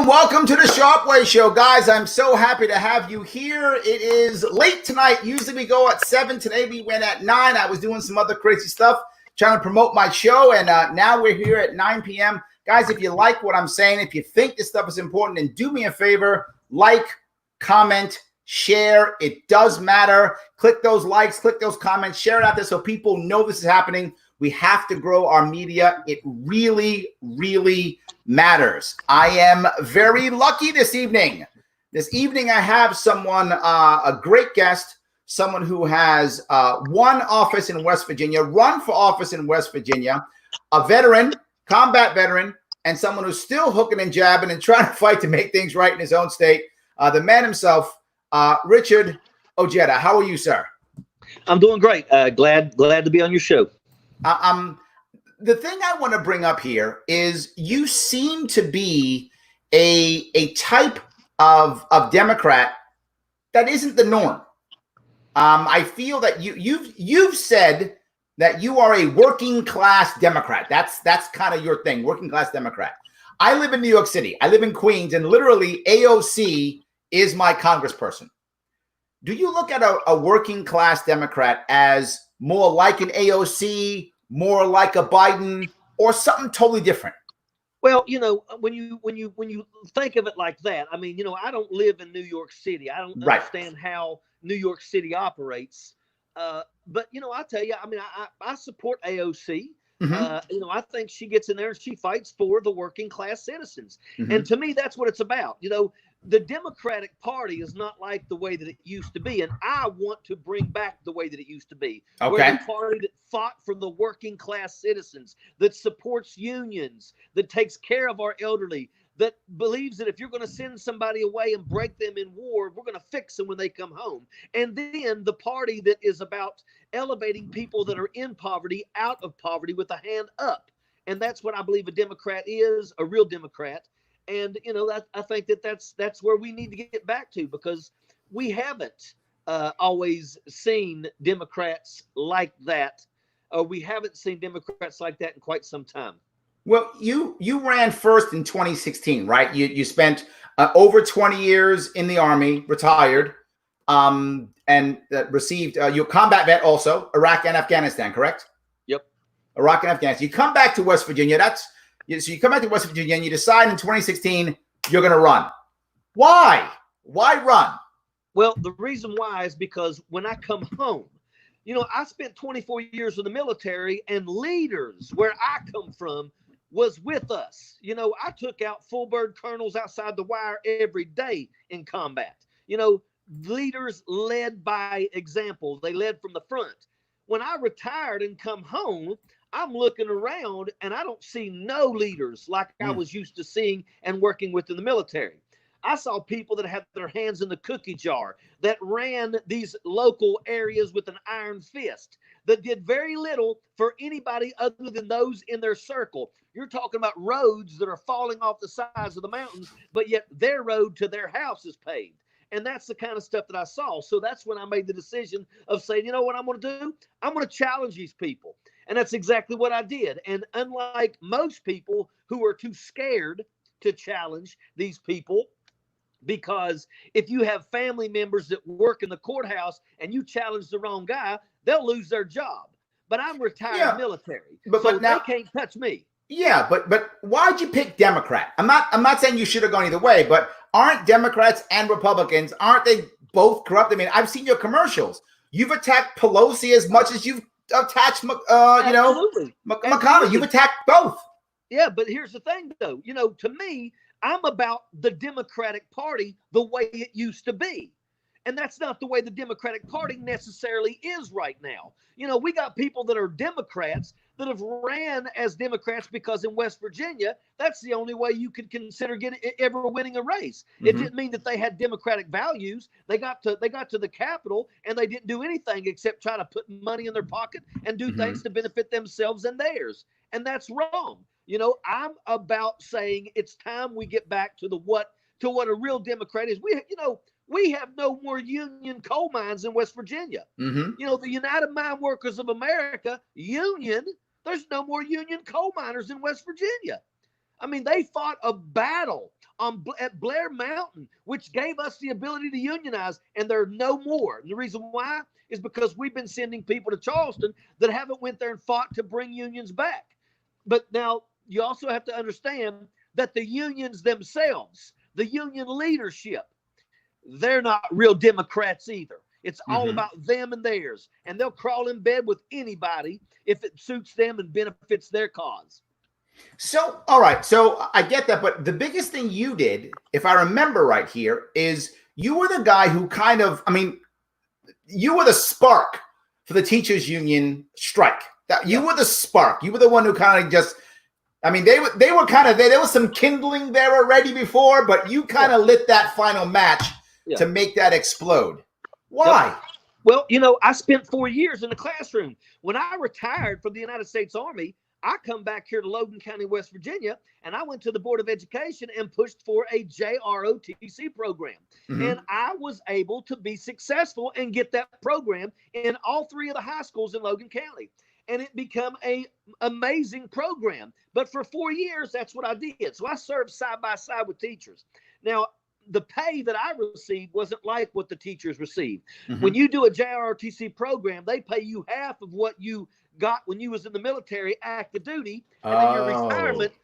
Welcome to the Sharpe Show, guys. I'm so happy to have you here. It is late tonight. Usually we go at 7. Today we went at 9. I was doing some other crazy stuff, trying to promote my show, and now we're here at 9 p.m. Guys, if you like what I'm saying, if you think this stuff is important, then do me a favor, like, comment, share. It does matter. Click those likes, click those comments, share it out there so people know this is happening. We have to grow our media. It really, really matters. I am very lucky this evening. This evening, I have someone, a great guest, someone who has won office in West Virginia, run for office in West Virginia, a veteran, combat veteran, and someone who's still hooking and jabbing and trying to fight to make things right in his own state. The man himself, Richard Ojeda. How are you, sir? I'm doing great. Glad to be on your show. The thing I want to bring up here is you seem to be a type of Democrat that isn't the norm. I feel that you've said that you are a working class Democrat. That's kind of your thing, working class Democrat. I live in New York City. I live in Queens, and literally AOC is my congressperson. Do you look at a working class Democrat as more like an AOC, more like a Biden, or something totally different? Well, you know, when you think of it like that, I mean, you know, I don't live in New York City. I don't understand how New York City operates. But you know, I tell you, I mean, I support AOC. Mm-hmm. You know, I think she gets in there and she fights for the working class citizens. Mm-hmm. And to me, that's what it's about. You know, the Democratic Party is not like the way that it used to be. And I want to bring back the way that it used to be. Okay. We're the party that fought for the working class citizens, that supports unions, that takes care of our elderly, that believes that if you're going to send somebody away and break them in war, we're going to fix them when they come home. And then the party that is about elevating people that are in poverty out of poverty with a hand up. And that's what I believe a Democrat is, a real Democrat. And, you know, I think that's where we need to get back to, because we haven't always seen Democrats like that. We haven't seen Democrats like that in quite some time. Well, you ran first in 2016, right? You spent over 20 years in the Army, retired, and received your combat vet also, Iraq and Afghanistan, correct? Yep. Iraq and Afghanistan. You come back to West Virginia. So you come back to West Virginia and you decide in 2016 you're going to run. Why? Why run? Well, the reason why is because when I come home, you know, I spent 24 years in the military, and leaders where I come from was with us. You know, I took out full bird colonels outside the wire every day in combat. You know, leaders led by example. They led from the front. When I retired and come home, I'm looking around and I don't see no leaders like I was used to seeing and working with in the military. I saw people that had their hands in the cookie jar, that ran these local areas with an iron fist, that did very little for anybody other than those in their circle. You're talking about roads that are falling off the sides of the mountains, but yet their road to their house is paved. And that's the kind of stuff that I saw. So that's when I made the decision of saying, you know what I'm going to do? I'm going to challenge these people. And that's exactly what I did. And unlike most people who are too scared to challenge these people, because if you have family members that work in the courthouse and you challenge the wrong guy, they'll lose their job. But I'm retired military, so now, they can't touch me. Yeah, but why'd you pick Democrat? I'm not saying you should have gone either way, but aren't Democrats and Republicans, aren't they both corrupt? I mean, I've seen your commercials. You've attacked Pelosi as much as you've attacked, McConnell. You've attacked both. Yeah, but here's the thing, though. You know, to me, I'm about the Democratic Party the way it used to be. And that's not the way the Democratic Party necessarily is right now. You know, we got people that are Democrats that have ran as Democrats because in West Virginia, that's the only way you could consider ever winning a race. It didn't mean that they had Democratic values. They got to the Capitol and they didn't do anything except try to put money in their pocket and do things to benefit themselves and theirs. And that's wrong. You know, I'm about saying it's time we get back to what a real Democrat is. We have no more union coal mines in West Virginia. You know, the United Mine Workers of America, union, there's no more union coal miners in West Virginia. I mean, they fought a battle at Blair Mountain, which gave us the ability to unionize, and there are no more. And the reason why is because we've been sending people to Charleston that haven't went there and fought to bring unions back. But now you also have to understand that the unions themselves, the union leadership, they're not real Democrats either. It's all about them and theirs. And they'll crawl in bed with anybody if it suits them and benefits their cause. So, all right. So I get that. But the biggest thing you did, if I remember right here, is you were the guy who kind of, I mean, you were the spark for the teachers union strike. You were the spark. You were the one who kind of just, I mean, they were kind of, there was some kindling there already before, but you kind of lit that final match to make that explode. Why? Well, you know, I spent 4 years in the classroom. When I retired from the United States Army, I come back here to Logan County, West Virginia, and I went to the Board of Education and pushed for a JROTC program. And I was able to be successful and get that program in all 3 of the high schools in Logan County. And it became an amazing program. But for 4 years, that's what I did. So I served side by side with teachers. Now, the pay that I received wasn't like what the teachers received. When you do a JROTC program, they pay you half of what you got when you was in the military active duty. And then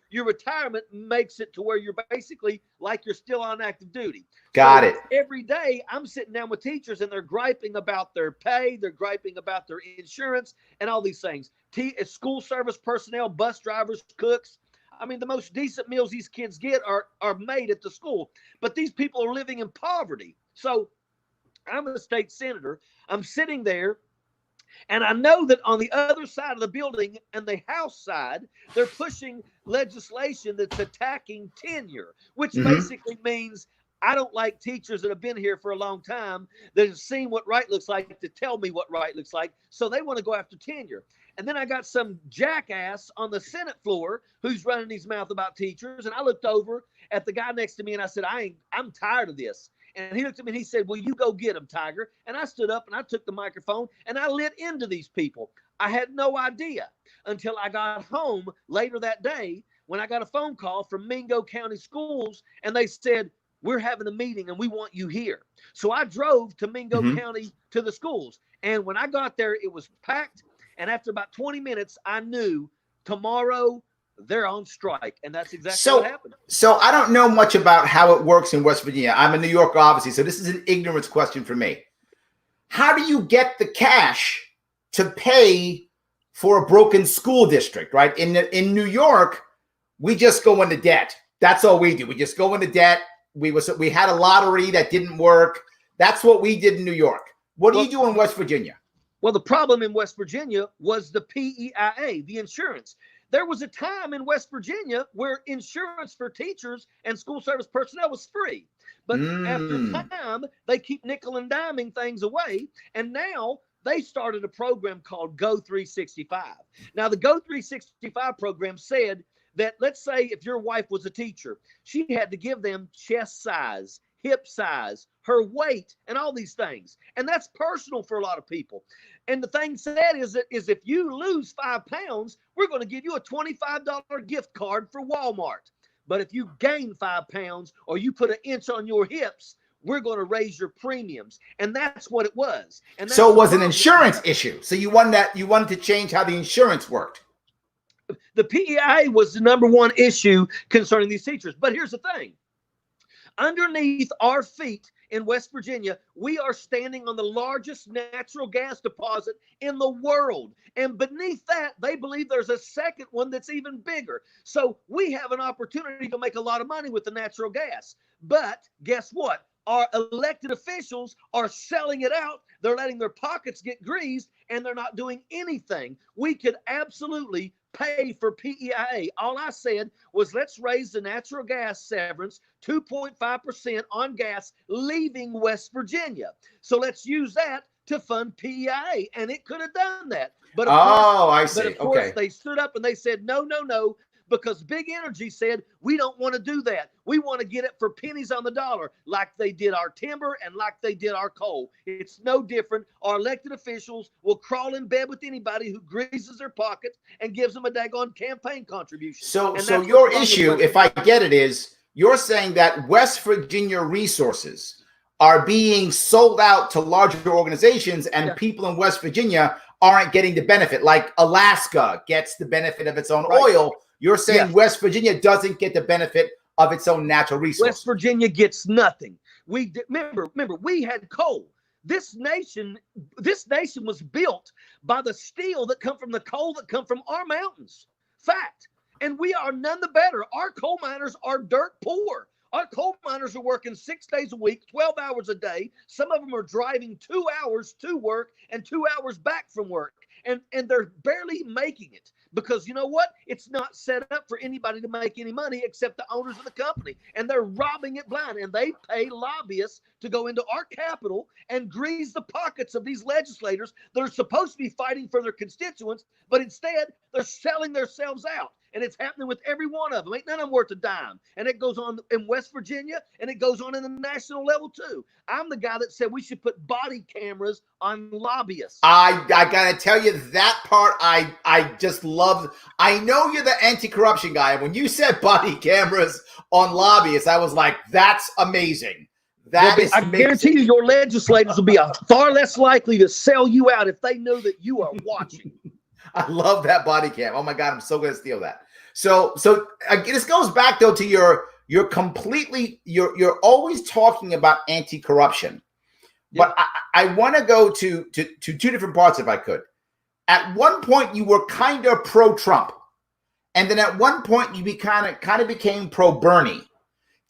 your retirement makes it to where you're basically like you're still on active duty. Got it. Every day I'm sitting down with teachers and they're griping about their pay. They're griping about their insurance and all these things. School service personnel, bus drivers, cooks. I mean, the most decent meals these kids get are made at the school, but these people are living in poverty. So I'm a state senator. I'm sitting there, and I know that on the other side of the building and the House side, they're pushing legislation that's attacking tenure, which basically means I don't like teachers that have been here for a long time that have seen what right looks like to tell me what right looks like. So they want to go after tenure. And then I got some jackass on the Senate floor who's running his mouth about teachers. And I looked over at the guy next to me and I said, I'm tired of this. And he looked at me and he said, well, you go get him, Tiger. And I stood up and I took the microphone and I lit into these people. I had no idea until I got home later that day when I got a phone call from Mingo County Schools and they said, we're having a meeting and we want you here. So I drove to Mingo County to the schools. And when I got there, it was packed. And after about 20 minutes, I knew tomorrow they're on strike. And that's exactly what happened. So I don't know much about how it works in West Virginia. I'm in New York, obviously. So this is an ignorance question for me. How do you get the cash to pay for a broken school district, right? In New York, we just go into debt. That's all we do. We just go into debt. We had a lottery that didn't work. That's what we did in New York. What do you do in West Virginia? Well, the problem in West Virginia was the PEIA, the insurance. There was a time in West Virginia where insurance for teachers and school service personnel was free. But after time, they keep nickel and diming things away. And now they started a program called Go 365. Now, the Go 365 program said that, let's say if your wife was a teacher, she had to give them chest size, hip size, her weight, and all these things. And that's personal for a lot of people. And the thing said is if you lose 5 pounds, we're going to give you a $25 gift card for Walmart. But if you gain 5 pounds or you put an inch on your hips, we're going to raise your premiums. And that's what it was. And so it was an insurance issue. So you wanted to change how the insurance worked. The PEI was the number one issue concerning these teachers. But here's the thing. Underneath our feet in West Virginia, we are standing on the largest natural gas deposit in the world. And beneath that, they believe there's a second one that's even bigger. So we have an opportunity to make a lot of money with the natural gas. But guess what? our elected officials are selling it out. They're letting their pockets get greased, and they're not doing anything. We could absolutely pay for PEIA. All I said was, let's raise the natural gas severance 2.5% on gas leaving West Virginia. So let's use that to fund PEIA, and it could have done that. But of course, they stood up and they said, no, no, no, because Big Energy said, we don't want to do that. We want to get it for pennies on the dollar, like they did our timber and like they did our coal. It's no different. Our elected officials will crawl in bed with anybody who greases their pockets and gives them a daggone campaign contribution. So your issue, if I get it, is you're saying that West Virginia resources are being sold out to larger organizations, and people in West Virginia aren't getting the benefit. Like Alaska gets the benefit of its own oil. You're saying West Virginia doesn't get the benefit of its own natural resources. West Virginia gets nothing. Remember, we had coal. This nation was built by the steel that come from the coal that come from our mountains. Fact. And we are none the better. Our coal miners are dirt poor. Our coal miners are working 6 days a week, 12 hours a day. Some of them are driving 2 hours to work and 2 hours back from work. And they're barely making it, because you know what? It's not set up for anybody to make any money except the owners of the company. And they're robbing it blind. And they pay lobbyists to go into our capital and grease the pockets of these legislators that are supposed to be fighting for their constituents, but instead they're selling themselves out. And it's happening with every one of them. Ain't none of them worth a dime. And it goes on in West Virginia, and it goes on in the national level too. I'm the guy that said we should put body cameras on lobbyists. I gotta tell you, that part I just love. I know you're the anti-corruption guy. When you said body cameras on lobbyists, I was like, that's amazing. I guarantee you, your legislators will be far less likely to sell you out if they know that you are watching. I love that body cam. Oh my God, I'm so going to steal that. So this goes back though to you're always talking about anti-corruption, but I want to go to two different parts if I could. At one point you were kind of pro-Trump, and then at one point you kind of became pro-Bernie.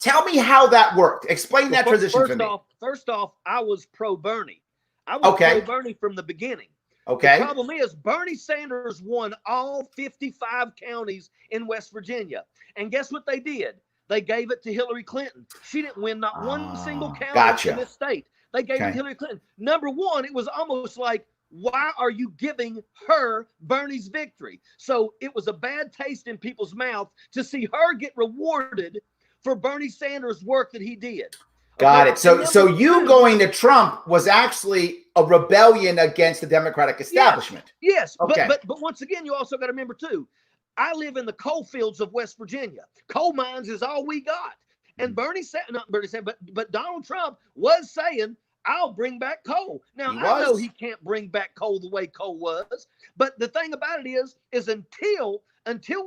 Tell me how that worked. Explain that transition for me. First off, I was pro-Bernie. I was pro-Bernie from the beginning. Okay. The problem is Bernie Sanders won all 55 counties in West Virginia. And guess what they did? They gave it to Hillary Clinton. She didn't win not one single county in this state. They gave it to Hillary Clinton. Number one, it was almost like, why are you giving her Bernie's victory? So it was a bad taste in people's mouth to see her get rewarded for Bernie Sanders' work that he did. Got it. So you going to Trump was actually a rebellion against the Democratic establishment. Yes. Okay. But once again, you also got to remember too, I live in the coal fields of West Virginia. Coal mines is all we got. And but Donald Trump was saying, I'll bring back coal. Now, I know he can't bring back coal the way coal was, but the thing about it is until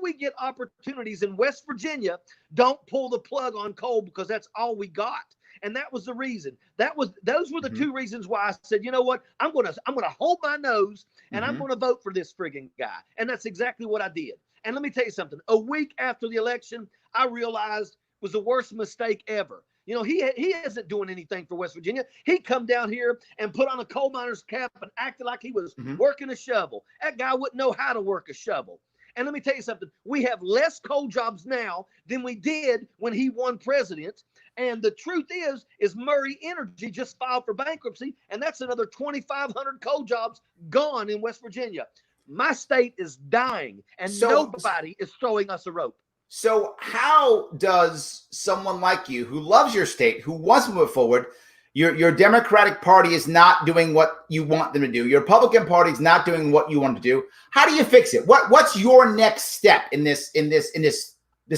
we get opportunities in West Virginia, don't pull the plug on coal, because that's all we got. And that was the reason. Those were the two reasons why I said, you know what, I'm gonna hold my nose and I'm gonna vote for this frigging guy. And that's exactly what I did. And let me tell you something. A week after the election, I realized it was the worst mistake ever. You know, he isn't doing anything for West Virginia. He come down here and put on a coal miner's cap and acted like he was working a shovel. That guy wouldn't know how to work a shovel. And let me tell you something. We have less coal jobs now than we did when he won president. And the truth is Murray Energy just filed for bankruptcy, and that's another 2,500 coal jobs gone in West Virginia. My state is dying, and nobody is throwing us a rope. So how does someone like you, who loves your state, who wants to move forward, your Democratic Party is not doing what you want them to do, your Republican Party is not doing what you want to do, how do you fix it? What's your next step in this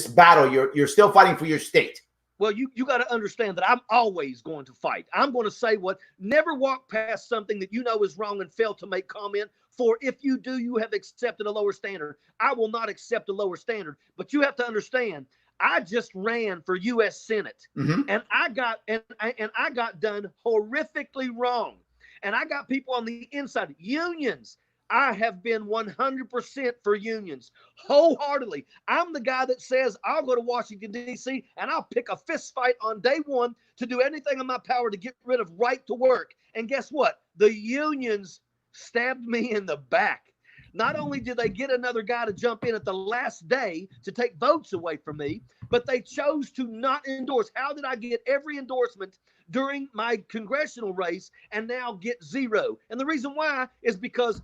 battle you're still fighting for your state? Well, you got to understand that I'm always going to fight. I'm going to say never walk past something that you know is wrong and fail to make comment. For if you do, you have accepted a lower standard. I will not accept a lower standard. But you have to understand, I just ran for U.S. Senate, and I got done horrifically wrong. And I got people on the inside, unions, I have been 100% for unions, wholeheartedly. I'm the guy that says I'll go to Washington, D.C., and I'll pick a fist fight on day one to do anything in my power to get rid of right to work. And guess what? The unions stabbed me in the back. Not only did they get another guy to jump in at the last day to take votes away from me, but they chose to not endorse. How did I get every endorsement during my congressional race and now get zero? And the reason why is because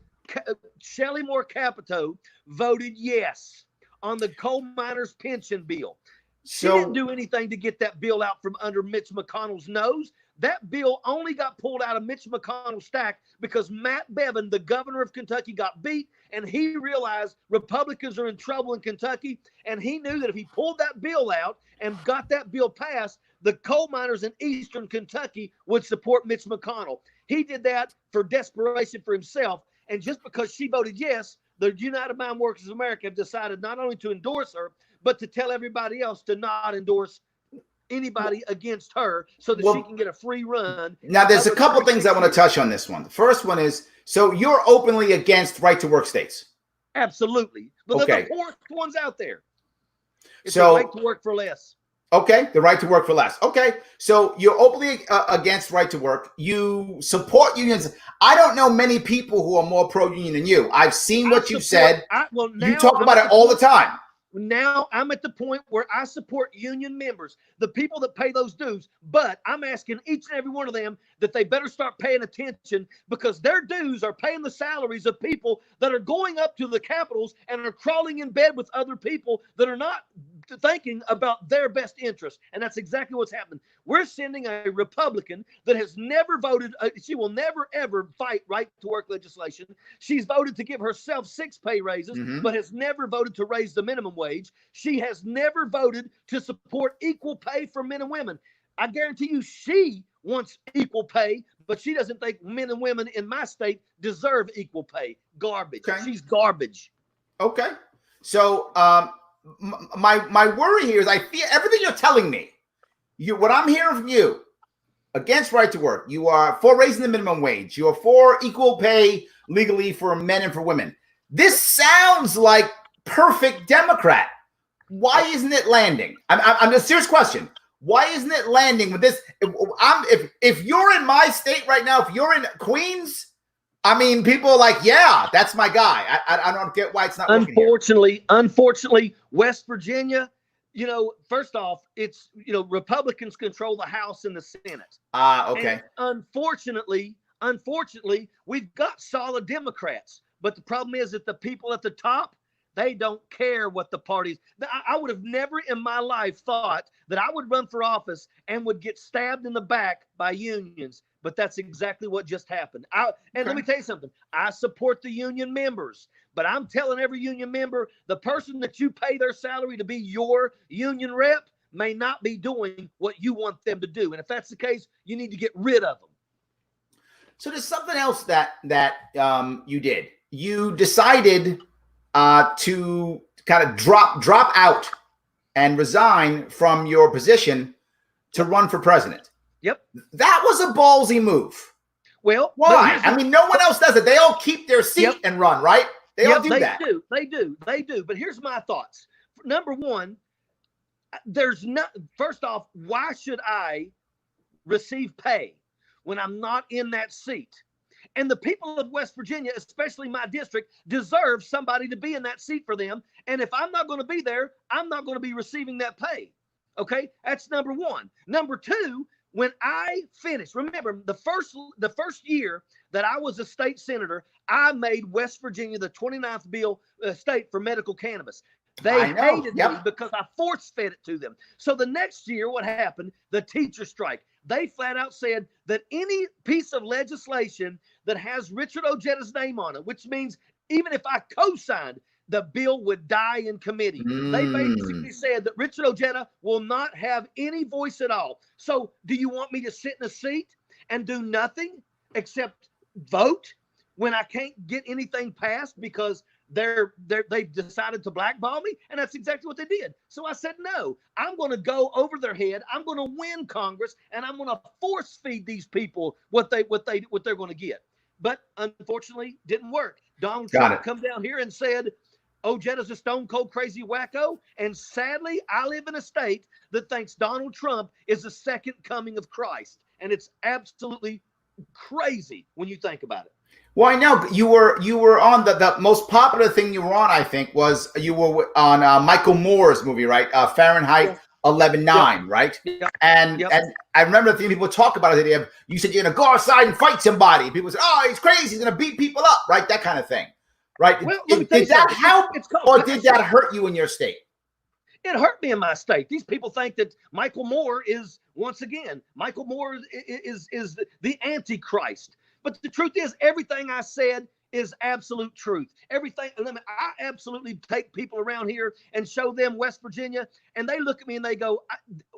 Shelley Moore Capito voted yes on the coal miners' pension bill. She didn't do anything to get that bill out from under Mitch McConnell's nose. That bill only got pulled out of Mitch McConnell's stack because Matt Bevin, the governor of Kentucky, got beat, and he realized Republicans are in trouble in Kentucky, and he knew that if he pulled that bill out and got that bill passed, the coal miners in eastern Kentucky would support Mitch McConnell. He did that for desperation for himself, and just because she voted yes, the United Mine Workers of America have decided not only to endorse her, but to tell everybody else to not endorse anybody against her so that she can get a free run. Now, there's a couple things I want to touch on this one. The first one is, so you're openly against right to work states. Absolutely. But okay. The poorest ones out there. It's so, the right to work for less. Okay. The right to work for less. Okay. So you're openly against right to work. You support unions. I don't know many people who are more pro-union than you. I've seen what you've said. You talk about it all the time. Now I'm at the point where I support union members, the people that pay those dues, but I'm asking each and every one of them that they better start paying attention, because their dues are paying the salaries of people that are going up to the capitals and are crawling in bed with other people that are not thinking about their best interest. And that's exactly what's happened. We're sending a Republican that has never voted. She will never, ever fight right to work legislation. She's voted to give herself 6 pay raises, but has never voted to raise the minimum wage. She has never voted to support equal pay for men and women. I guarantee you she wants equal pay, but she doesn't think men and women in my state deserve equal pay. Garbage. Okay. She's garbage. Okay. So my worry here is I feel everything you're telling me, what I'm hearing from you, against right to work, you are for raising the minimum wage, you are for equal pay legally for men and for women. This sounds like perfect Democrat. Why isn't it landing? I'm a serious question. Why isn't it landing with this? If you're in my state right now, if you're in Queens, I mean, people are like, yeah, that's my guy. I don't get why it's not working here. Unfortunately, West Virginia, first off, it's, Republicans control the House and the Senate. Okay. And unfortunately, we've got solid Democrats. But the problem is that the people at the top, they don't care what the parties. I would have never in my life thought that I would run for office and would get stabbed in the back by unions. But that's exactly what just happened. Let me tell you something. I support the union members, but I'm telling every union member, the person that you pay their salary to be your union rep may not be doing what you want them to do. And if that's the case, you need to get rid of them. So there's something else that you did. You decided to kind of drop out and resign from your position to run for president. Yep. That was a ballsy move. Well, why? I mean, no one else does it. They all keep their seat and run, right? They all do that. They do. But here's my thoughts. Number one, first off, why should I receive pay when I'm not in that seat? And the people of West Virginia, especially my district, deserve somebody to be in that seat for them. And if I'm not going to be there, I'm not going to be receiving that pay. Okay, that's number one. Number two, when I finished, remember the first year that I was a state senator, I made West Virginia the 29th state for medical cannabis. They hated me because I force-fed it to them. So the next year, what happened? The teacher strike. They flat out said that any piece of legislation that has Richard Ojeda's name on it, which means even if I co-signed, the bill would die in committee. They basically said that Richard Ojeda will not have any voice at all. So do you want me to sit in a seat and do nothing except vote when I can't get anything passed because they've decided to blackball me? And that's exactly what they did. So I said, no, I'm going to go over their head. I'm going to win Congress, and I'm going to force feed these people what they're going to get. But unfortunately, didn't work. Donald Got Trump it. come down here and said, Ojeda's a stone cold crazy wacko. And sadly, I live in a state that thinks Donald Trump is the second coming of Christ. And it's absolutely crazy when you think about it. Well, I know you were on the most popular thing you were on, I think, was you were on Michael Moore's movie, right? Fahrenheit 11/9, right? And I remember the thing people talk about it. You said you're gonna go outside and fight somebody. People say, "Oh, he's crazy. He's gonna beat people up," right? That kind of thing, right? Well, let me tell you did that something. help, or did that hurt you in your state? It hurt me in my state. These people think that Michael Moore is, once again, Michael Moore is the Antichrist. But the truth is, everything I said is absolute truth. Everything. I absolutely take people around here and show them West Virginia, and they look at me and they go,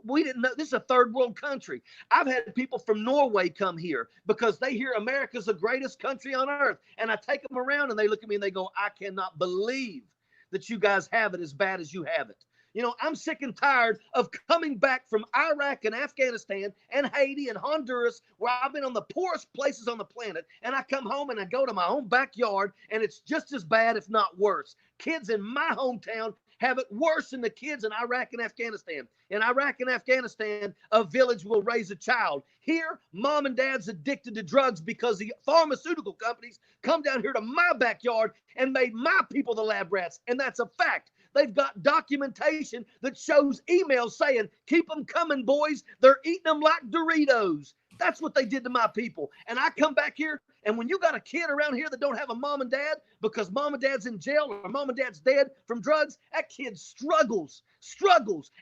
we didn't know this is a third world country. I've had people from Norway come here because they hear America's the greatest country on earth. And I take them around and they look at me and they go, I cannot believe that you guys have it as bad as you have it. You know, I'm sick and tired of coming back from Iraq and Afghanistan and Haiti and Honduras, where I've been on the poorest places on the planet. And I come home and I go to my own backyard and it's just as bad, if not worse. Kids in my hometown have it worse than the kids in Iraq and Afghanistan. In Iraq and Afghanistan, a village will raise a child. Here, mom and dad's addicted to drugs because the pharmaceutical companies come down here to my backyard and made my people the lab rats. And that's a fact. They've got documentation that shows emails saying, keep them coming, boys. They're eating them like Doritos. That's what they did to my people. And I come back here, and when you got a kid around here that don't have a mom and dad because mom and dad's in jail or mom and dad's dead from drugs, that kid struggles.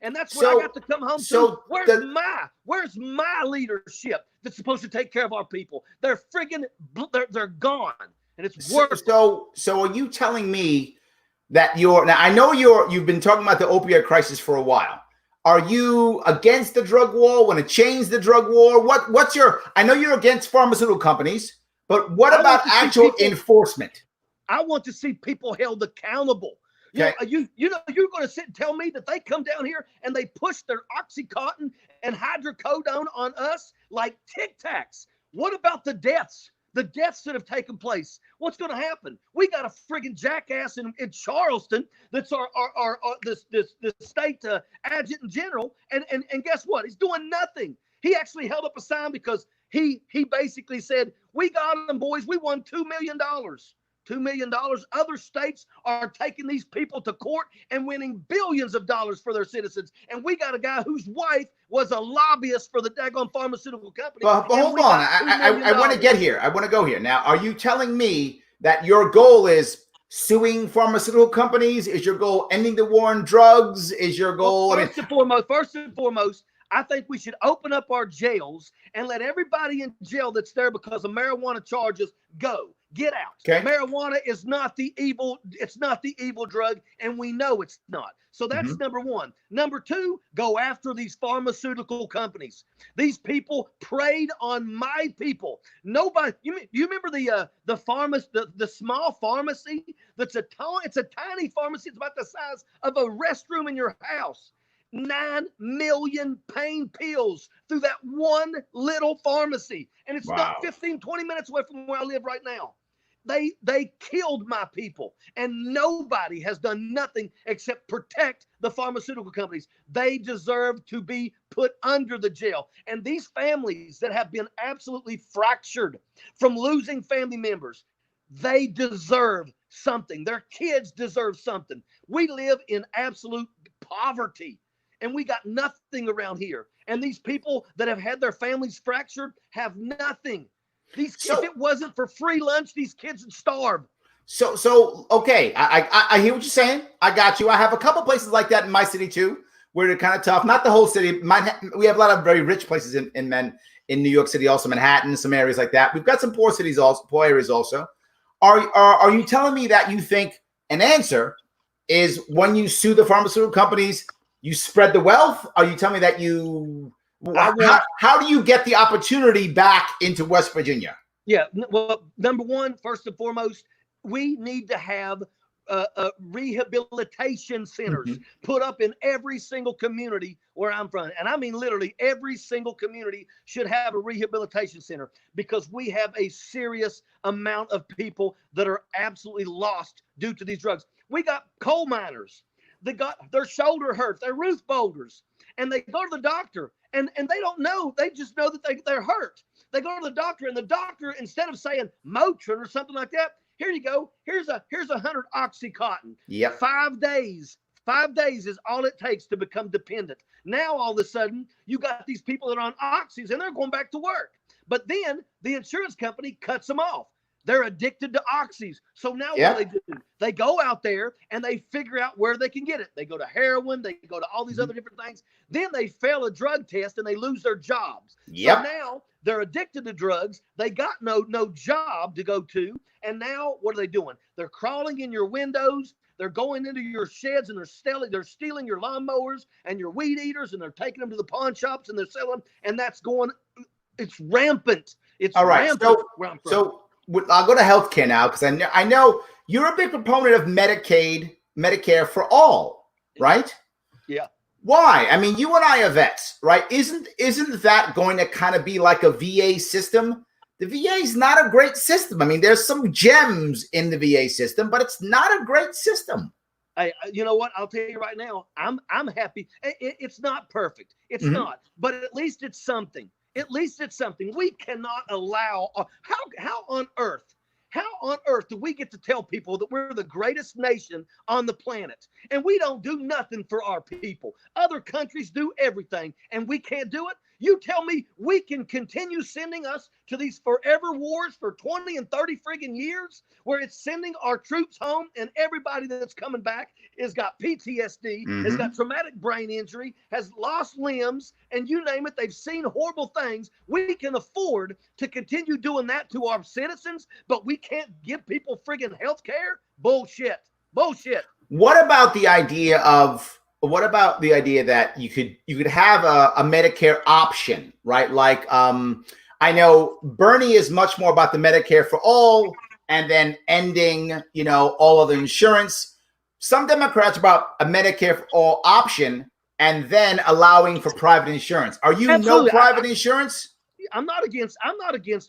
And that's what I got to come home to. Where's my leadership that's supposed to take care of our people? They're they're gone. And it's worse. So are you telling me that now I know you've been talking about the opioid crisis for a while. Are you against the drug war? Want to change the drug war? What's your? I know you're against pharmaceutical companies, but what about actual enforcement? I want to see people held accountable. Okay. You're going to sit and tell me that they come down here and they push their OxyContin and hydrocodone on us like Tic Tacs. What about the deaths? The deaths that have taken place. What's going to happen? We got a friggin' jackass in Charleston that's this state adjutant general, and guess what? He's doing nothing. He actually held up a sign because he basically said, "We got them, boys. We won $2 million." $2 million. Other states are taking these people to court and winning billions of dollars for their citizens. And we got a guy whose wife was a lobbyist for the daggone pharmaceutical company. But hold on. I want to get here. I want to go here. Now, are you telling me that your goal is suing pharmaceutical companies? Is your goal ending the war on drugs? Is your goal? Well, first and foremost, I think we should open up our jails and let everybody in jail that's there because of marijuana charges go. Get out. Okay. Marijuana is not the evil. It's not the evil drug, and we know it's not. So that's number one. Number two, go after these pharmaceutical companies. These people preyed on my people. Nobody. You remember the small pharmacy? It's a tiny pharmacy. It's about the size of a restroom in your house. 9 million pain pills through that one little pharmacy. And it's not 15, 20 minutes away from where I live right now. They killed my people, and nobody has done nothing except protect the pharmaceutical companies. They deserve to be put under the jail. And these families that have been absolutely fractured from losing family members, they deserve something. Their kids deserve something. We live in absolute poverty. And we got nothing around here. And these people that have had their families fractured have nothing. If it wasn't for free lunch, these kids would starve. So okay, I hear what you're saying. I got you. I have a couple places like that in my city too, where they're kind of tough. Not the whole city. We have a lot of very rich places in New York City, also Manhattan, some areas like that. We've got some poor cities also, poor areas also. Are you telling me that you think an answer is when you sue the pharmaceutical companies, you spread the wealth? Are you telling me that how do you get the opportunity back into West Virginia? Yeah, well, number one, first and foremost, we need to have rehabilitation centers put up in every single community where I'm from. And I mean, literally every single community should have a rehabilitation center, because we have a serious amount of people that are absolutely lost due to these drugs. We got coal miners that got their shoulder hurt, their roof boulders, and they go to the doctor and they don't know. They just know that they're hurt. They go to the doctor, and the doctor, instead of saying Motrin or something like that, here you go. Here's 100 Oxycontin. Yep. 5 days. 5 days is all it takes to become dependent. Now, all of a sudden, you got these people that are on oxys, and they're going back to work. But then the insurance company cuts them off. They're addicted to oxys. So now what do? They go out there and they figure out where they can get it. They go to heroin. They go to all these other different things. Then they fail a drug test and they lose their jobs. Yep. So now they're addicted to drugs. They got no job to go to. And now what are they doing? They're crawling in your windows. They're going into your sheds, and they're stealing your lawnmowers and your weed eaters, and they're taking them to the pawn shops and they're selling. And that's going, it's rampant. It's all right. Rampant where I'm from. So I'll go to healthcare now, because I know you're a big proponent of Medicare for all, right? Yeah. Why? I mean, you and I are vets, right? Isn't that going to kind of be like a VA system? The VA is not a great system. I mean, there's some gems in the VA system, but it's not a great system. Hey, you know what? I'll tell you right now, I'm happy. It's not perfect. It's not, but at least it's something. At least it's something. We cannot allow, how on earth do we get to tell people that we're the greatest nation on the planet, and we don't do nothing for our people? Other countries do everything, and we can't do it? You tell me we can continue sending us to these forever wars for 20 and 30 friggin' years, where it's sending our troops home, and everybody that's coming back has got PTSD, has got traumatic brain injury, has lost limbs, and you name it, they've seen horrible things. We can afford to continue doing that to our citizens, but we can't give people friggin' health care? Bullshit. What about the idea that you could have a Medicare option, right? Like, I know Bernie is much more about the Medicare for all and then ending, all of the insurance. Some Democrats are about a Medicare for all option and then allowing for private insurance. Are you no private insurance? I'm not against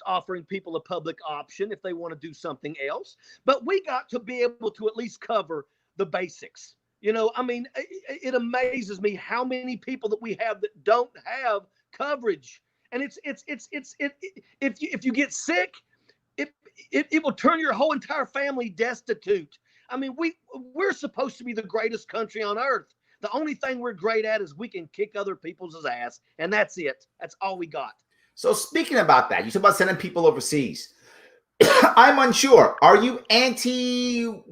offering people a public option if they want to do something else, but we got to be able to at least cover the basics. I mean, it amazes me how many people that we have that don't have coverage. And if you get sick, it will turn your whole entire family destitute. I mean, we're supposed to be the greatest country on earth. The only thing we're great at is we can kick other people's ass, and that's it. That's all we got. So speaking about that, you talk about sending people overseas. I'm unsure. Are you anti-empire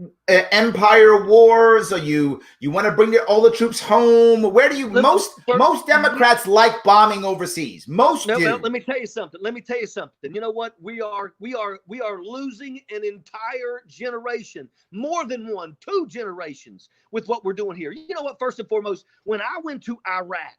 wars? Or you want to bring all the troops home? Where do you most Democrats like bombing overseas? Most do. Let me tell you something. You know what? We are losing an entire generation, more than 2 generations, with what we're doing here. You know what? First and foremost, when I went to Iraq,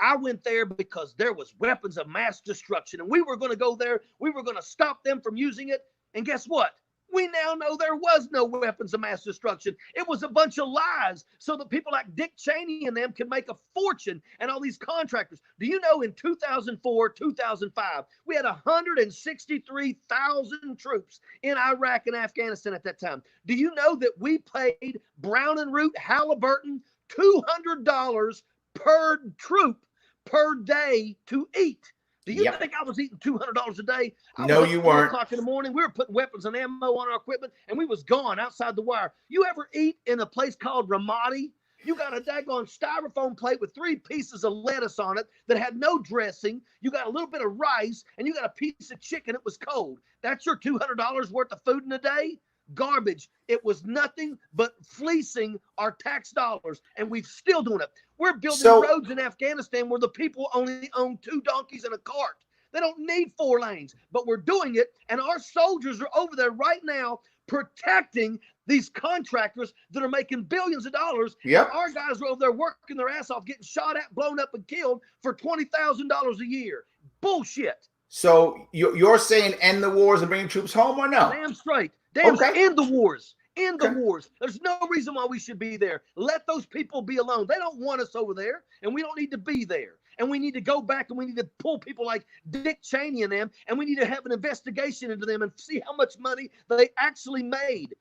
I went there because there was weapons of mass destruction, and we were going to go there. We were going to stop them from using it. And guess what? We now know there was no weapons of mass destruction. It was a bunch of lies so that people like Dick Cheney and them could make a fortune, and all these contractors. Do you know in 2004, 2005, we had 163,000 troops in Iraq and Afghanistan at that time? Do you know that we paid Brown and Root Halliburton $200 per troop per day to eat? Do you think I was eating $200 a day? No, you weren't. 4 o'clock in the morning, we were putting weapons and ammo on our equipment, and we was gone outside the wire. You ever eat in a place called Ramadi? You got a daggone styrofoam plate with 3 pieces of lettuce on it that had no dressing. You got a little bit of rice, and you got a piece of chicken. It was cold. That's your $200 worth of food in a day? Garbage. It was nothing but fleecing our tax dollars, and we're still doing it. We're building roads in Afghanistan where the people only own 2 donkeys and a cart. They don't need 4 lanes, but we're doing it, and our soldiers are over there right now protecting these contractors that are making billions of dollars. Yep. Our guys are over there working their ass off, getting shot at, blown up, and killed for $20,000 a year. Bullshit. So you're saying end the wars and bring troops home, or no? Damn straight. End the wars. End the wars. There's no reason why we should be there. Let those people be alone. They don't want us over there, and we don't need to be there. And we need to go back and we need to pull people like Dick Cheney and them, and we need to have an investigation into them and see how much money they actually made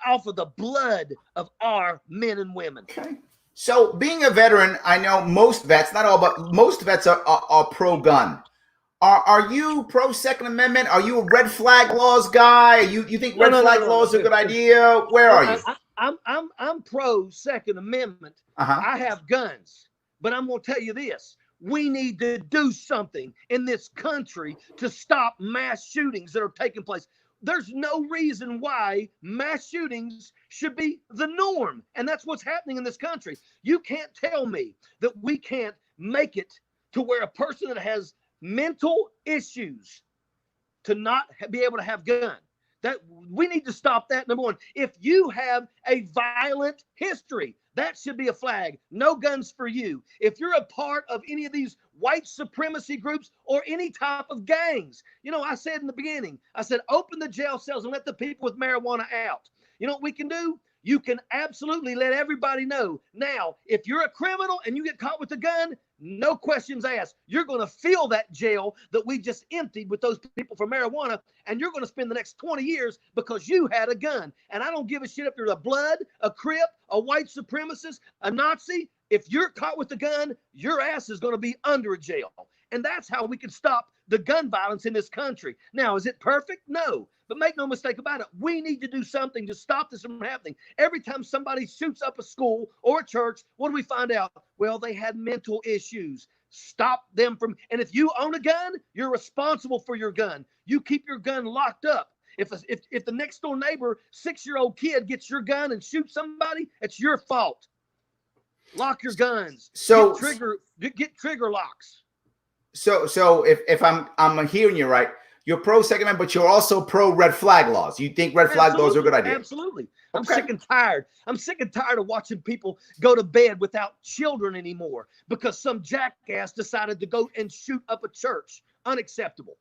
off of the blood of our men and women. Okay. So being a veteran, I know most vets, not all, but most vets are pro-gun. Are you pro-Second Amendment? Are you a red flag laws guy? You think red flag laws are a good idea? Where are you? I'm pro-Second Amendment. I have guns, but I'm going to tell you this. We need to do something in this country to stop mass shootings that are taking place. There's no reason why mass shootings should be the norm. And that's what's happening in this country. You can't tell me that we can't make it to where a person that has mental issues to not be able to have gun. That we need to stop that. Number one, if you have a violent history, that should be a flag. No guns for you. If you're a part of any of these white supremacy groups or any type of gangs, you know, I said in the beginning, I said, open the jail cells and let the people with marijuana out. You know what we can do? You can absolutely let everybody know. Now, if you're a criminal and you get caught with a gun, no questions asked. You're going to fill that jail that we just emptied with those people for marijuana, and you're going to spend the next 20 years because you had a gun. And I don't give a shit if you're a blood, a crip, a white supremacist, a Nazi. If you're caught with a gun, your ass is going to be under a jail. And that's how we can stop the gun violence in this country. Now, is it perfect? No. But make no mistake about it, we need to do something to stop this from happening. Every time somebody shoots up a school or a church, what do we find out? Well, they had mental issues. Stop them from, and if you own a gun, you're responsible for your gun. You keep your gun locked up. If the next door neighbor, 6-year-old kid gets your gun and shoots somebody, it's your fault. Lock your guns. So get trigger locks. So if I'm hearing you right, you're pro Second Amendment, but you're also pro red flag laws. You think red flag laws are a good idea? Absolutely. I'm sick and tired. I'm sick and tired of watching people go to bed without children anymore because some jackass decided to go and shoot up a church. Unacceptable.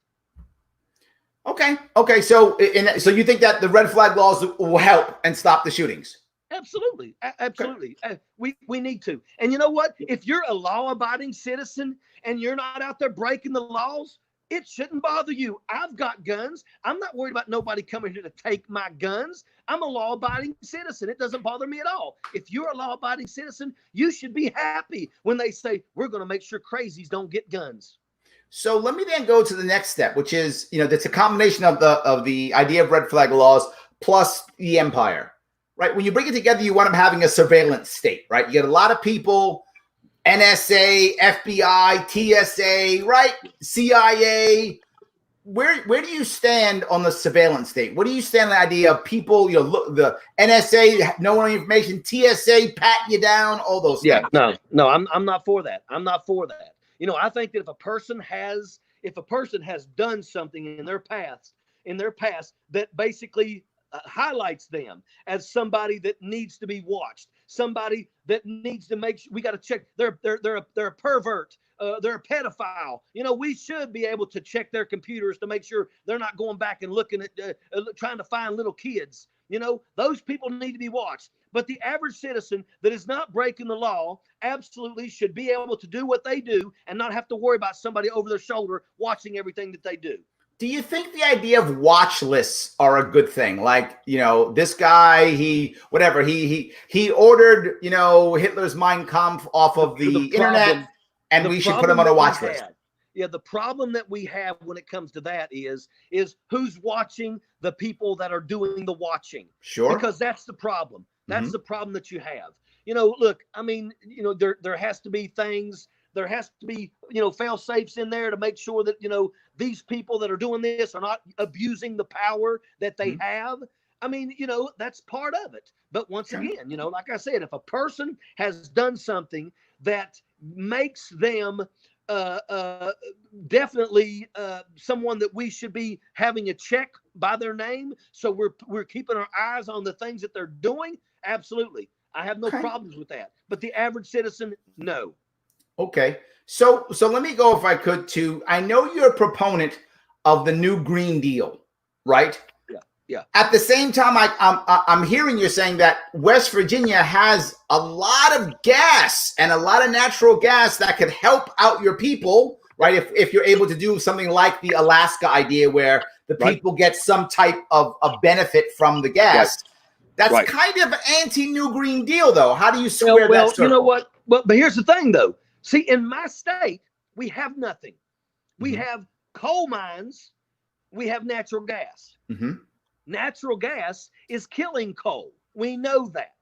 Okay. So you think that the red flag laws will help and stop the shootings? Absolutely. Absolutely. Okay. We need to. And you know what? If you're a law-abiding citizen and you're not out there breaking the laws, it shouldn't bother you. I've got guns. I'm not worried about nobody coming here to take my guns. I'm a law-abiding citizen. It doesn't bother me at all. If you're a law-abiding citizen, you should be happy when they say, we're going to make sure crazies don't get guns. So let me then go to the next step, which is, that's a combination of the idea of red flag laws plus the empire, right? When you bring it together, you wind up having a surveillance state, right? You get a lot of people, NSA, FBI, TSA, right? CIA. Where do you stand on the surveillance state? What do you stand on the idea of people, look, the NSA knowing information, TSA patting you down, all those things? No, I'm not for that. I'm not for that. I think that if a person has done something in their past that basically highlights them as somebody that needs to be watched, somebody that needs to make sure we got to check they're a pervert, they're a pedophile. We should be able to check their computers to make sure they're not going back and looking at trying to find little kids. Those people need to be watched. But the average citizen that is not breaking the law absolutely should be able to do what they do and not have to worry about somebody over their shoulder watching everything that they do. Do you think the idea of watch lists are a good thing? Like, this guy, he ordered, Hitler's Mein Kampf off of the internet, and we should put him on a watch list. Yeah, the problem that we have when it comes to that is who's watching the people that are doing the watching. Sure. Because that's the problem. That's the problem that you have. Look, I mean, there has to be things. There has to be, fail safes in there to make sure that, these people that are doing this are not abusing the power that they have. I mean, that's part of it. But once again, like I said, if a person has done something that makes them definitely someone that we should be having a check by their name, so we're keeping our eyes on the things that they're doing, absolutely. I have no problems with that. But the average citizen, no. Okay. So let me go, if I could, to, I know you're a proponent of the new Green Deal, right? Yeah. Yeah. At the same time, I'm hearing you're saying that West Virginia has a lot of gas and a lot of natural gas that could help out your people, right? If you're able to do something like the Alaska idea where the people get some type of benefit from the gas. That's kind of anti-New Green Deal, though. How do you square that circle? You know what? But here's the thing, though. See, in my state, we have nothing. We have coal mines. We have natural gas. Natural gas is killing coal. We know that.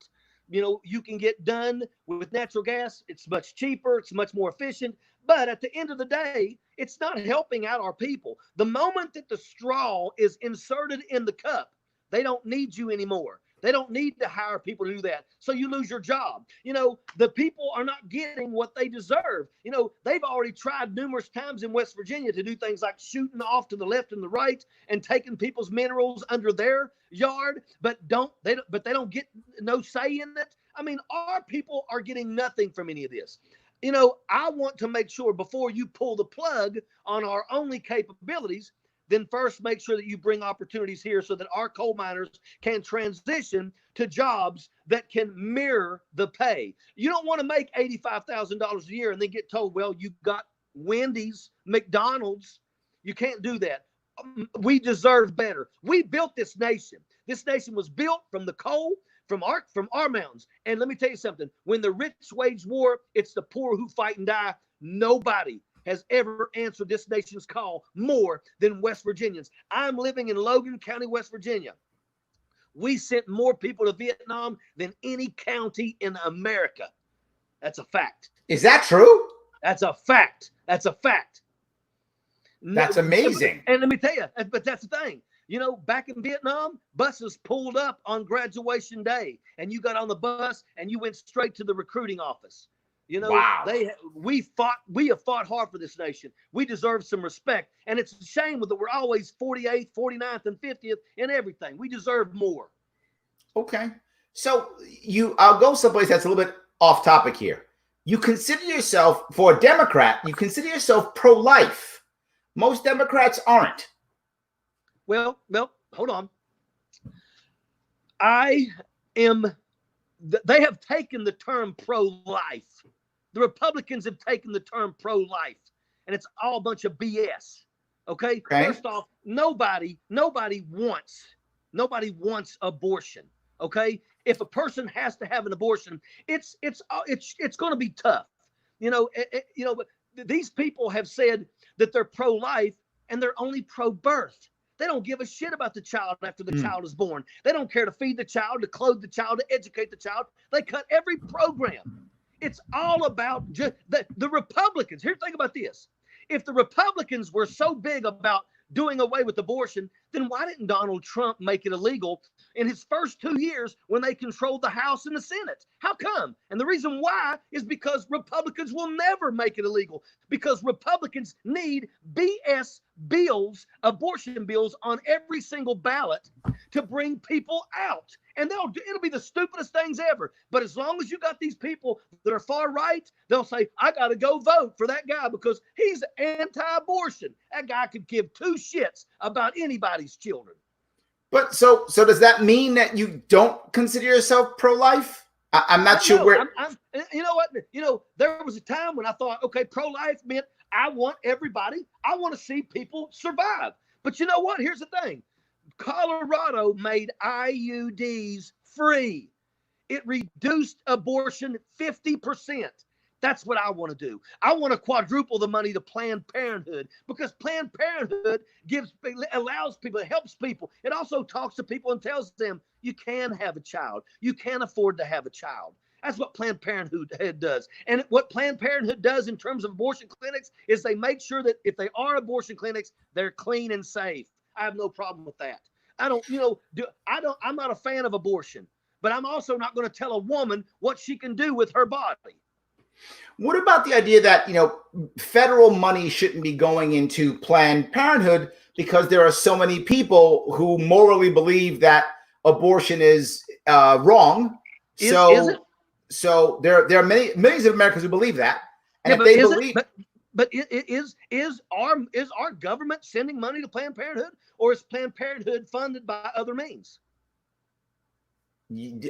You know, you can get done with natural gas. It's much cheaper. It's much more efficient. But at the end of the day, it's not helping out our people. The moment that the straw is inserted in the cup, they don't need you anymore. They don't need to hire people to do that. So you lose your job. You know, the people are not getting what they deserve. You know, they've already tried numerous times in West Virginia to do things like shooting off to the left and the right and taking people's minerals under their yard, but they don't get no say in it. I mean, our people are getting nothing from any of this. You know, I want to make sure before you pull the plug on our only capabilities, then first make sure that you bring opportunities here so that our coal miners can transition to jobs that can mirror the pay. You don't want to make $85,000 a year and then get told, well, you got Wendy's, McDonald's. You can't do that. We deserve better. We built this nation. This nation was built from the coal, from our mountains. And let me tell you something. When the rich wage war, it's the poor who fight and die. Nobody has ever answered this nation's call more than West Virginians. I'm living in Logan County, West Virginia. We sent more people to Vietnam than any county in America. That's a fact. Is that true? That's a fact. That's a fact. That's amazing. And let me tell you, but that's the thing. You know, back in Vietnam, buses pulled up on graduation day, and you got on the bus and you went straight to the recruiting office. You know, we have fought hard for this nation. We deserve some respect. And it's a shame that we're always 48th, 49th, and 50th in everything. We deserve more. Okay. So I'll go someplace that's a little bit off topic here. You consider yourself, for a Democrat, you consider yourself pro-life. Most Democrats aren't. Well, hold on. They have taken the term pro-life. The Republicans have taken the term pro-life, and it's all a bunch of BS. Okay? First off, nobody wants abortion. Okay? If a person has to have an abortion, it's going to be tough. But these people have said that they're pro-life and they're only pro-birth. They don't give a shit about the child after the child is born. They don't care to feed the child, to clothe the child, to educate the child. They cut every program. It's all about just the Republicans. Here, think about this. If the Republicans were so big about doing away with abortion, then why didn't Donald Trump make it illegal in his first 2 years when they controlled the House and the Senate? How come? And the reason why is because Republicans will never make it illegal, because Republicans need BS bills, abortion bills on every single ballot to bring people out. And it'll be the stupidest things ever. But as long as you got these people that are far right, they'll say, I got to go vote for that guy because he's anti-abortion. That guy could give two shits about anybody's children. But so does that mean that you don't consider yourself pro-life? I'm not sure where. You know what? There was a time when I thought, okay, pro-life meant I want to see people survive. But you know what? Here's the thing. Colorado made IUDs free. It reduced abortion 50%. That's what I want to do. I want to quadruple the money to Planned Parenthood, because Planned Parenthood allows people, it helps people. It also talks to people and tells them you can have a child. You can afford to have a child. That's what Planned Parenthood does. And what Planned Parenthood does in terms of abortion clinics is they make sure that if they are abortion clinics, they're clean and safe. I have no problem with that. I'm not a fan of abortion, but I'm also not going to tell a woman what she can do with her body. What about the idea that, federal money shouldn't be going into Planned Parenthood because there are so many people who morally believe that abortion is wrong? So there are millions of Americans who believe that. And if they believe, But is our government sending money to Planned Parenthood, or is Planned Parenthood funded by other means?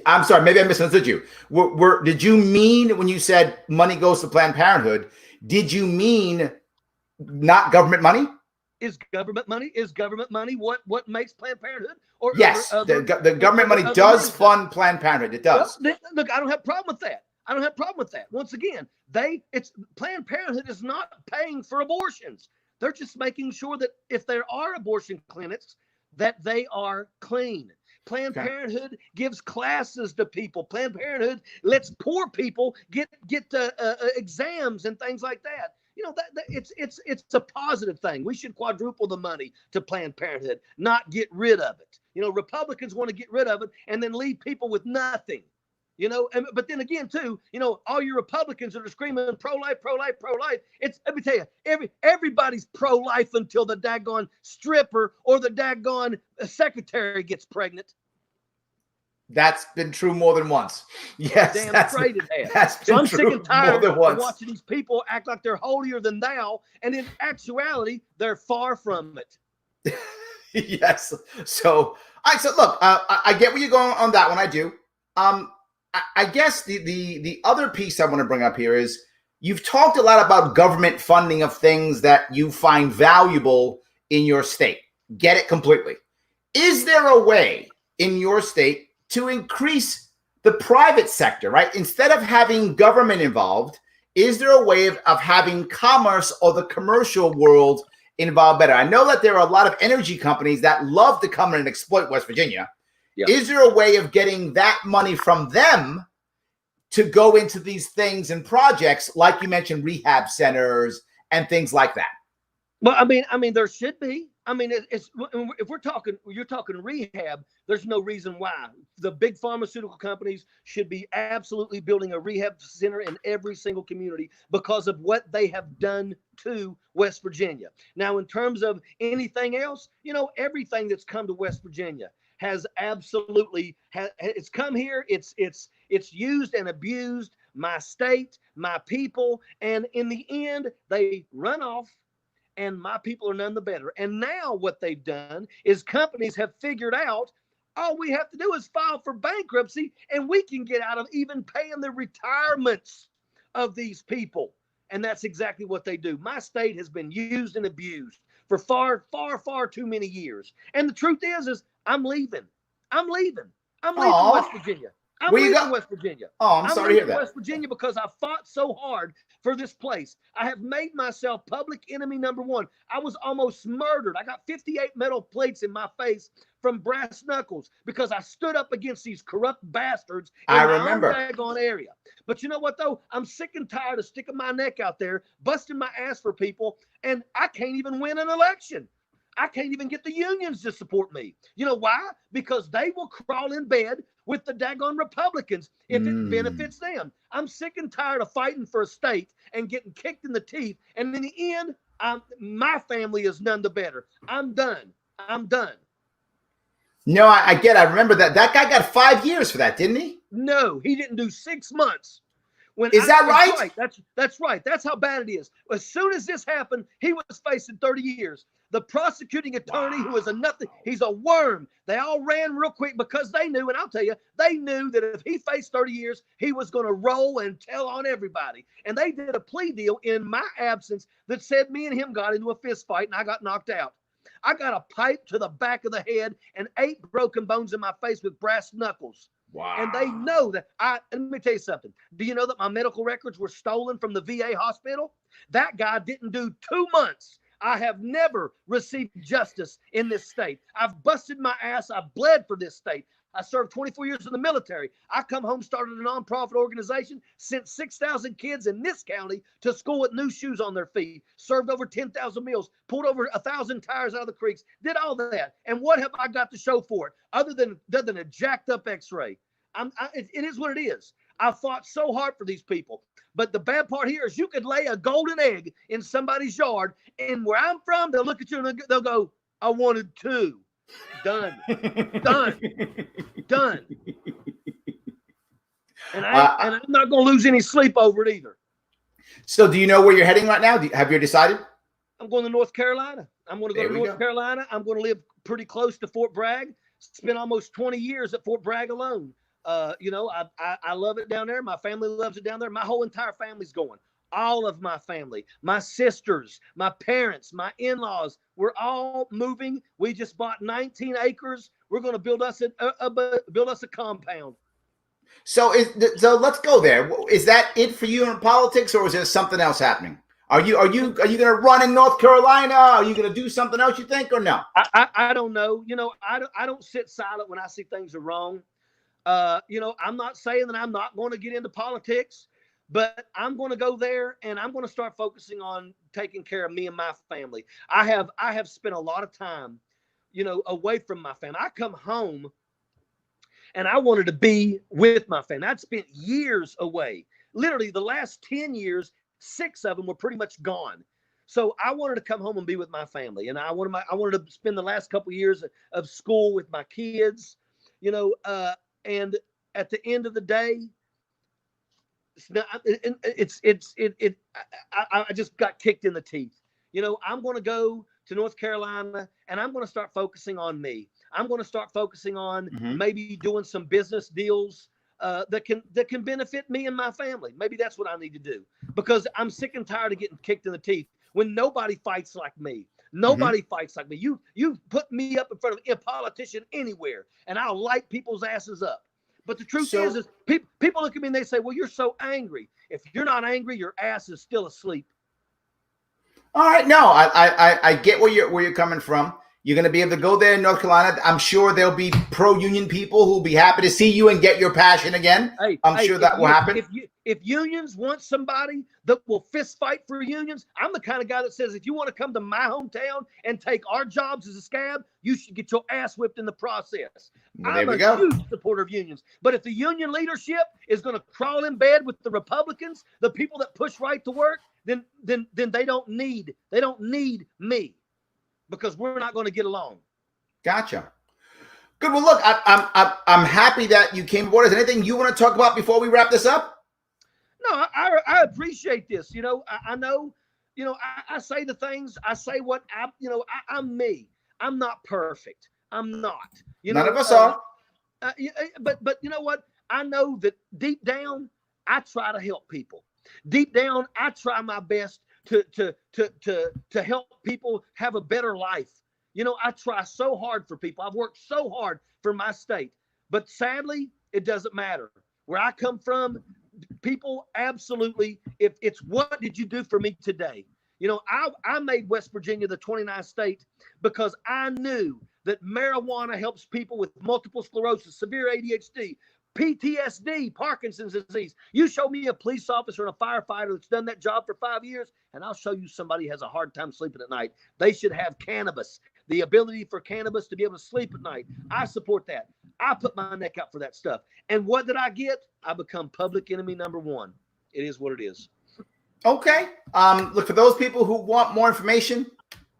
I'm sorry, maybe I misunderstood you. Did you mean when you said money goes to Planned Parenthood, did you mean not government money? Is government money what makes Planned Parenthood? Or yes, the government money does fund Planned Parenthood. It does. Well, look, I don't have a problem with that. I don't have a problem with that. Once again, it's Planned Parenthood is not paying for abortions. They're just making sure that if there are abortion clinics, that they are clean. Planned Parenthood gives classes to people. Planned Parenthood lets poor people get exams and things like that. You know, that it's a positive thing. We should quadruple the money to Planned Parenthood, not get rid of it. You know, Republicans want to get rid of it and then leave people with nothing. You know, but then again, too, you know, all your Republicans that are screaming pro-life, pro-life, pro-life. Let me tell you, everybody's pro-life until the daggone stripper or the daggone secretary gets pregnant. That's been true more than once. Yes, damn straight it has. So I'm sick and tired of watching these people act like they're holier than thou, and in actuality, they're far from it. Yes. So look, I get where you're going on that one. I do. I guess the other piece I want to bring up here is you've talked a lot about government funding of things that you find valuable in your state. Get it completely. Is there a way in your state to increase the private sector, right? Instead of having government involved, is there a way of having commerce or the commercial world involved better? I know that there are a lot of energy companies that love to come in and exploit West Virginia. Yeah. Is there a way of getting that money from them to go into these things and projects, like you mentioned, rehab centers and things like that? Well, I mean, there should be. I mean, if you're talking rehab, there's no reason why the big pharmaceutical companies should be absolutely building a rehab center in every single community because of what they have done to West Virginia. Now, in terms of anything else, you know, everything that's come to West Virginia has absolutely it's come here. It's used and abused my state, my people, and in the end, they run off. And my people are none the better. And now what they've done is companies have figured out all we have to do is file for bankruptcy and we can get out of even paying the retirements of these people. And that's exactly what they do. My state has been used and abused for far, far, far too many years. And the truth is I'm leaving. I'm leaving West Virginia. I'm leaving West Virginia. Oh, I'm sorry to hear that. West Virginia because I fought so hard for this place. I have made myself public enemy number one. I was almost murdered. I got 58 metal plates in my face from brass knuckles because I stood up against these corrupt bastards in my own daggone area. But you know what, though? I'm sick and tired of sticking my neck out there, busting my ass for people, and I can't even win an election. I can't even get the unions to support me. You know why? Because they will crawl in bed with the daggone Republicans if it benefits them. I'm sick and tired of fighting for a state and getting kicked in the teeth. And in the end, my family is none the better. I'm done. No, I get it. I remember that guy got 5 years for that, didn't he? No, he didn't do 6 months. Is that right? That's right. That's how bad it is. As soon as this happened, he was facing 30 years. The prosecuting attorney, who is a nothing, he's a worm. They all ran real quick because they knew, and I'll tell you, they knew that if he faced 30 years, he was going to roll and tell on everybody. And they did a plea deal in my absence that said me and him got into a fist fight and I got knocked out. I got a pipe to the back of the head and 8 broken bones in my face with brass knuckles. Wow. And they know that let me tell you something. Do you know that my medical records were stolen from the VA hospital? That guy didn't do 2 months. I have never received justice in this state. I've busted my ass. I've bled for this state. I served 24 years in the military. I come home, started a nonprofit organization, sent 6,000 kids in this county to school with new shoes on their feet, served over 10,000 meals, pulled over 1,000 tires out of the creeks, did all that. And what have I got to show for it other than a jacked up x-ray? It is what it is. I fought so hard for these people. But the bad part here is you could lay a golden egg in somebody's yard, and where I'm from, they'll look at you and they'll go, I wanted 2. Done. Done. And I'm not going to lose any sleep over it either. So do you know where you're heading right now? Have you decided? I'm going to North Carolina. I'm going to go to North Carolina. I'm going to live pretty close to Fort Bragg. Spent almost 20 years at Fort Bragg alone. You know, I love it down there. My family loves it down there. My whole entire family's going. All of my family, my sisters, my parents, my in-laws, we're all moving. We just bought 19 acres. We're going to build us a compound. So let's go there. Is that it for you in politics, or is there something else happening? Are you going to run in North Carolina? Are you going to do something else, you think, or no? I don't know. You know, I don't sit silent when I see things are wrong. You know, I'm not saying that I'm not going to get into politics, but I'm going to go there and I'm going to start focusing on taking care of me and my family. I have spent a lot of time, you know, away from my family. I come home and I wanted to be with my family. I'd spent years away. Literally the last 10 years, 6 of them were pretty much gone. So I wanted to come home and be with my family. And I wanted to spend the last couple of years of school with my kids, you know, and at the end of the day, I just got kicked in the teeth. You know, I'm going to go to North Carolina and I'm going to start focusing on me. I'm going to start focusing on maybe doing some business deals that can benefit me and my family. Maybe that's what I need to do, because I'm sick and tired of getting kicked in the teeth when nobody fights like me. Nobody fights like me. You put me up in front of a politician anywhere and I'll light people's asses up. But the truth is people look at me and they say, well, you're so angry. If you're not angry, your ass is still asleep. All right. No, I get where you're coming from. You're going to be able to go there in North Carolina. I'm sure there'll be pro-union people who'll be happy to see you and get your passion again. I'm sure that will happen. If unions want somebody that will fist fight for unions, I'm the kind of guy that says, if you want to come to my hometown and take our jobs as a scab, you should get your ass whipped in the process. Well, I'm a huge supporter of unions. But if the union leadership is going to crawl in bed with the Republicans, the people that push right to work, then they don't need me, because we're not going to get along. Gotcha. Good. Well, look, I'm happy that you came aboard. Is there anything you want to talk about before we wrap this up? No, I appreciate this. You know, I know, you know, I say the things, I say what I'm me. I'm not perfect. I'm not. None of us are. But you know what? I know that deep down, I try to help people. Deep down, I try my best to help people have a better life. You know, I try so hard for people. I've worked so hard for my state, but sadly, it doesn't matter. Where I come from, people absolutely, if it's what did you do for me today? You know, I made West Virginia the 29th state because I knew that marijuana helps people with multiple sclerosis, severe ADHD, PTSD, Parkinson's disease. You show me a police officer and a firefighter that's done that job for 5 years, and I'll show you somebody who has a hard time sleeping at night. They should have cannabis, the ability for cannabis to be able to sleep at night. I support that. I put my neck out for that stuff. And what did I get? I become public enemy number one. It is what it is. Okay. Look, for those people who want more information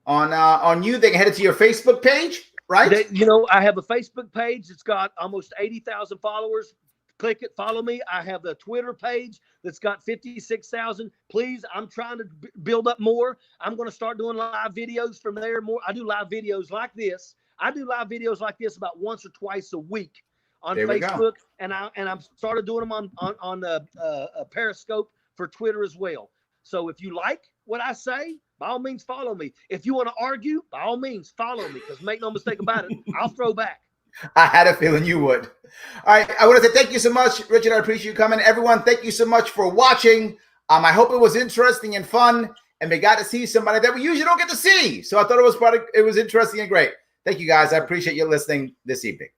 on you, they can head to your Facebook page. Right. You know, I have a Facebook page. It's got almost 80,000 followers. Click it, follow me. I have a Twitter page that's got 56,000. Please, I'm trying to build up more. I'm going to start doing live videos from there more. I do live videos like this. I do live videos like this about once or twice a week on Facebook, and I'm started doing them on a Periscope for Twitter as well. So if you like what I say, by all means, follow me. If you want to argue, by all means, follow me, because make no mistake about it, I'll throw back. I had a feeling you would. All right. I want to say thank you so much, Richard. I appreciate you coming. Everyone, thank you so much for watching. I hope it was interesting and fun, and we got to see somebody that we usually don't get to see. So I thought it was interesting and great. Thank you, guys. I appreciate you listening this evening.